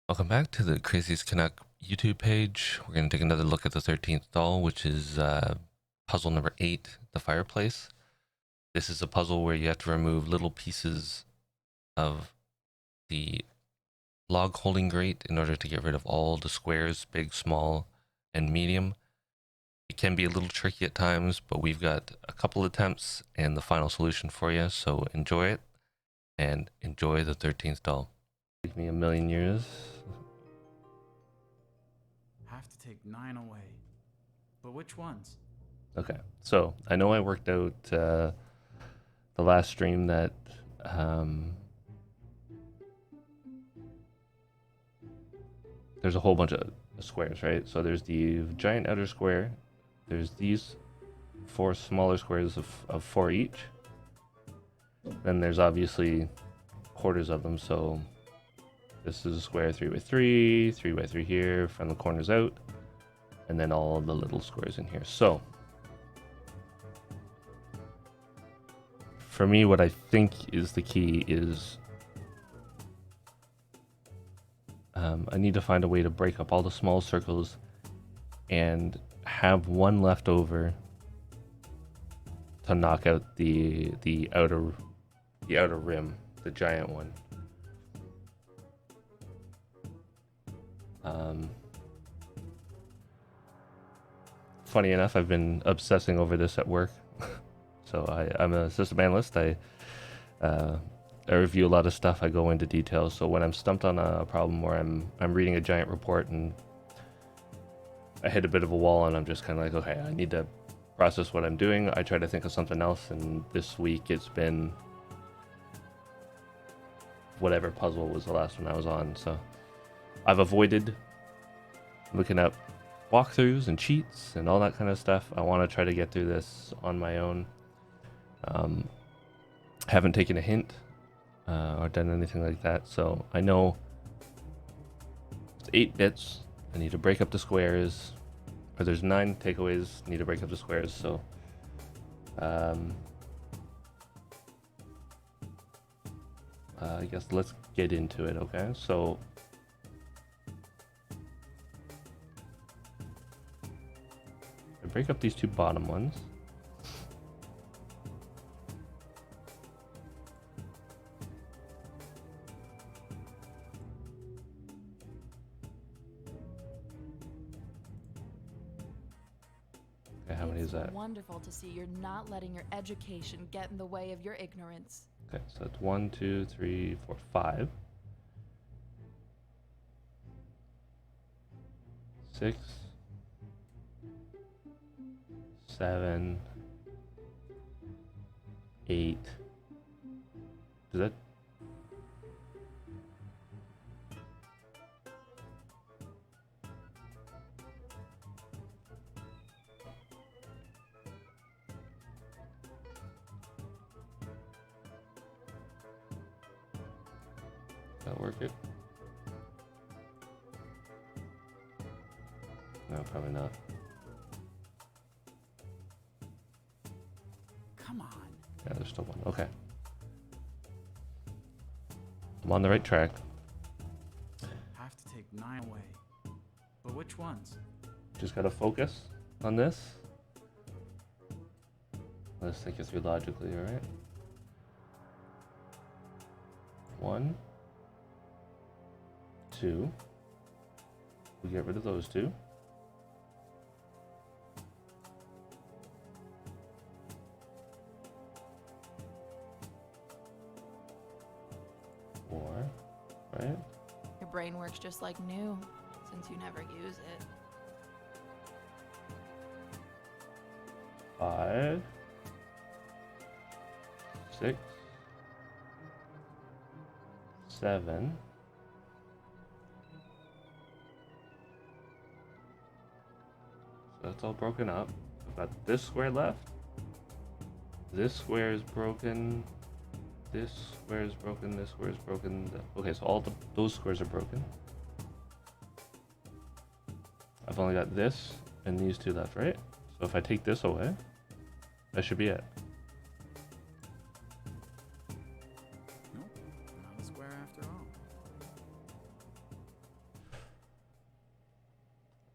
Welcome back to the Craziest Canuck YouTube page. We're going to take another look at the 13th doll, which is puzzle number 8, the Fireplace. This is a puzzle where you have to remove little pieces of the log holding grate in order to get rid of all the squares, big, small, and medium. It can be a little tricky at times, but we've got a couple attempts and the final solution for you, so enjoy it and enjoy the 13th doll. Take me a million years. Have to take 9 away. But which ones? Okay, so I know I worked out the last stream that there's a whole bunch of squares, right? So there's the giant outer square, there's these 4 smaller squares of 4 each, then there's obviously quarters of them, so this is a square 3 by 3, 3 by 3 here, from the corners out, and then all the little squares in here. So for me, what I think is the key is I need to find a way to break up all the small circles and have one left over to knock out the outer rim, the giant one. Funny enough, I've been obsessing over this at work. So I'm a system analyst. I review a lot of stuff. I go into details. So when I'm stumped on a problem where I'm reading a giant report and I hit a bit of a wall and I'm just kind of like, okay, I need to process what I'm doing. I try to think of something else, and this week it's been whatever puzzle was the last one I was on. So I've avoided looking up walkthroughs and cheats and all that kind of stuff. I want to try to get through this on my own. Haven't taken a hint or done anything like that, so I know it's 8 bits. I need to break up the squares, or there's 9 takeaways. Need to break up the squares, so I guess let's get into it. Okay, so I break up these 2 bottom ones. How many is that? Wonderful to see you're not letting your education get in the way of your ignorance. Okay, so that's 1, 2, 3, 4, 5, 6, 7, 8. Does that? That work it? No, probably not. Come on. Yeah, there's still one. Okay. I'm on the right track. Have to take 9 away. But which ones? Just gotta focus on this. Let's think it through logically, alright? 1, 2. We get rid of those 2. 4, right? Your brain works just like new, since you never use it. 5, 6, 7. So that's all broken up. I've got this square left. This square is broken. This square is broken. This square is broken. Okay, so all those squares are broken. I've only got this and these 2 left, right? So if I take this away, that should be it. Nope, not a square after all.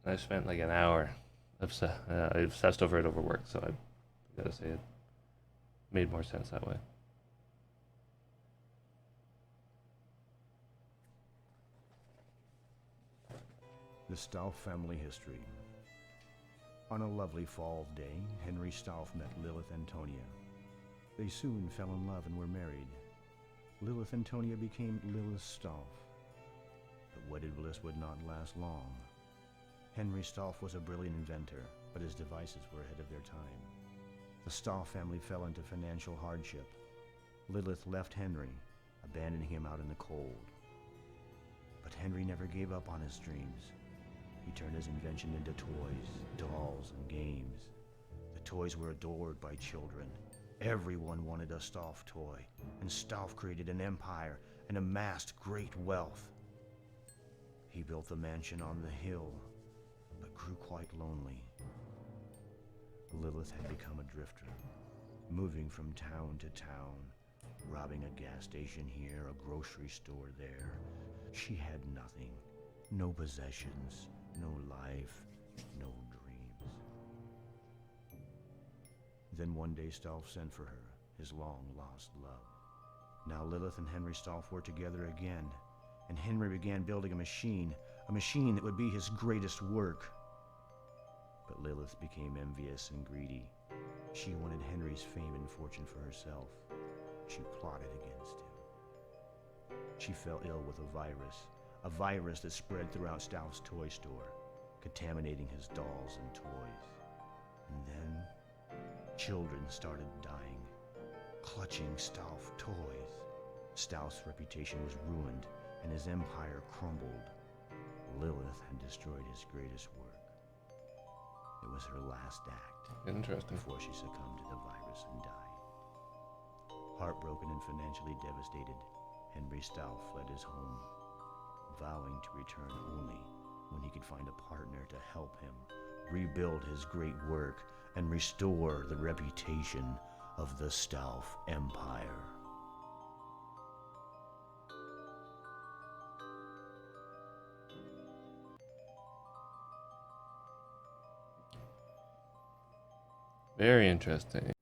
I spent like an hour I obsessed over it over work, so I gotta say it made more sense that way. The Stauff family history. On a lovely fall day, Henry Stauff met Lilith Antonia. They soon fell in love and were married. Lilith Antonia became Lilith Stauff. But wedded bliss would not last long. Henry Stauff was a brilliant inventor, but his devices were ahead of their time. The Stauff family fell into financial hardship. Lilith left Henry, abandoning him out in the cold. But Henry never gave up on his dreams. He turned his invention into toys, dolls, and games. The toys were adored by children. Everyone wanted a Stauff toy, and Stauff created an empire and amassed great wealth. He built the mansion on the hill, but grew quite lonely. Lilith had become a drifter, moving from town to town, robbing a gas station here, a grocery store there. She had nothing, no possessions, no life, no dreams. Then one day Stauff sent for her, his long-lost love. Now Lilith and Henry Stauff were together again, and Henry began building a machine that would be his greatest work. But Lilith became envious and greedy. She wanted Henry's fame and fortune for herself. She plotted against him. She fell ill with a virus that spread throughout Stauff's toy store, contaminating his dolls and toys. And then children started dying, clutching Stauff toys. Stauff's reputation was ruined, and his empire crumbled. Lilith had destroyed his greatest work. It was her last act. Interesting. Before she succumbed to the virus and died. Heartbroken and financially devastated, Henry Stauff fled his home, vowing to return only when he could find a partner to help him rebuild his great work and restore the reputation of the Stauff Empire. Very interesting.